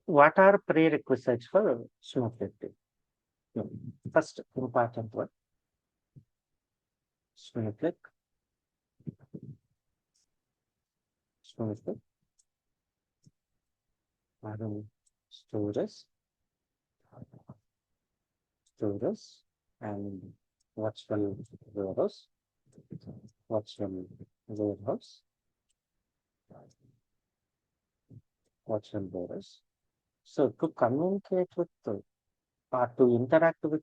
what are prerequisites for Snowflake? First important one, Snowflake, storage, and virtual warehouse, virtual warehouse, virtual warehouse. So to communicate with or to interact with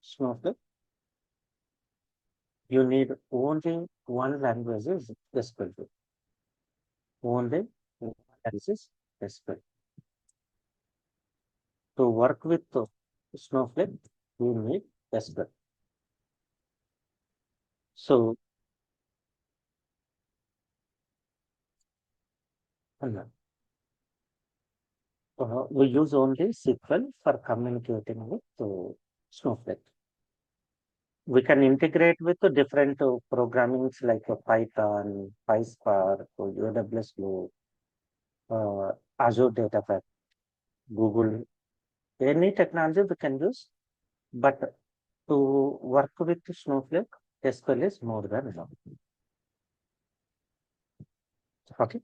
Snowflake, you need only one language is SQL. Only one language is SQL. To work with Snowflake, you need SQL. So, we use only SQL for communicating with Snowflake. We can integrate with the different programmings like Python, PySpark, AWS Glue, Azure Data Factory, Google. Any technology we can use, but to work with Snowflake, SQL is more than enough. Okay.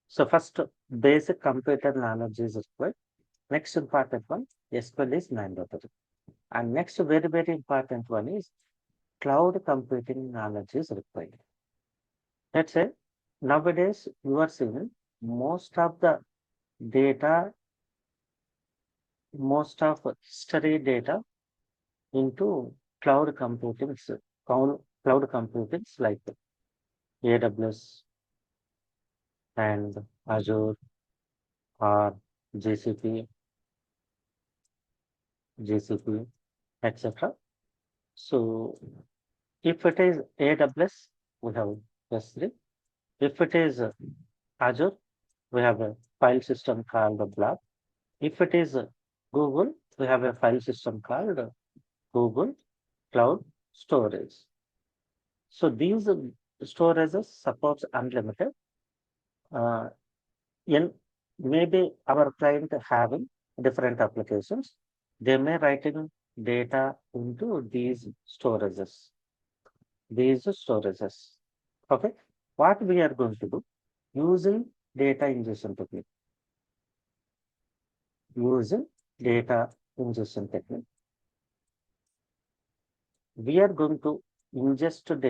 So first, basic computer knowledge is required. Next important one, SQL is mandatory. And next very, very important one is cloud computing knowledge is required. Let's say nowadays you are seeing most of the data, most of history data into cloud computing, cloud computing like AWS and Azure or GCP, etc. So if it is AWS, we have S3. If it is Azure, we have a file system called Blob. If it is Google, we have a file system called Google Cloud Storage. So these storages supports unlimited. In maybe our client having different applications, they may writing data into these storages. Okay. What we are going to do using data ingestion technique. We are going to ingest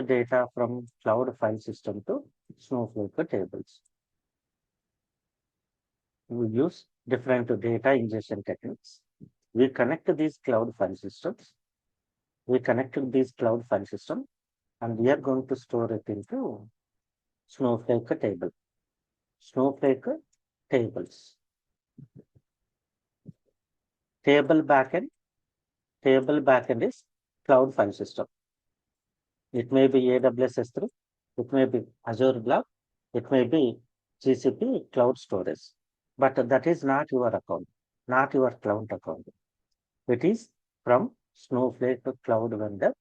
data from cloud file system to Snowflake tables. We use different data ingestion techniques. We connect these cloud file systems. And we are going to store it into Snowflake table. Snowflake tables. Table backend is cloud file system. It may be AWS S3, it may be Azure Blob, it may be GCP cloud storage. But that is not your account, not your cloud account. It is from Snowflake cloud vendor.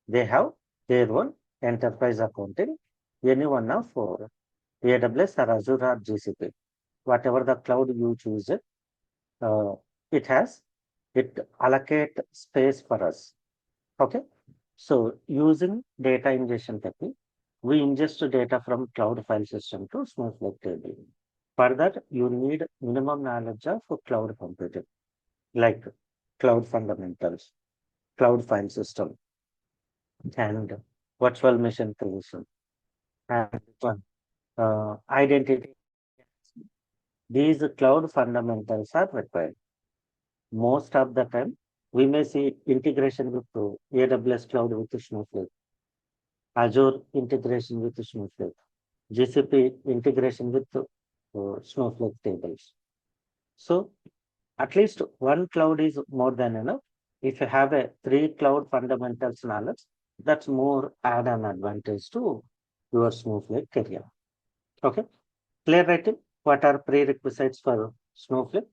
They have their own enterprise account in any one of AWS or Azure or GCP. Whatever the cloud you choose, it allocate space for us. Okay. So using data ingestion technique, we ingest data from cloud file system to Snowflake table. For that, you need minimum knowledge of cloud computing, like cloud fundamentals, cloud file system, and virtual machine creation, and identity. These cloud fundamentals are required. Most of the time, we may see integration with AWS cloud with Snowflake, Azure integration with Snowflake, GCP integration with Snowflake tables. So at least one cloud is more than enough. If you have a 3 cloud fundamentals knowledge, that's more add-on advantage to your Snowflake career. Okay. Clear writing? What are prerequisites for Snowflake?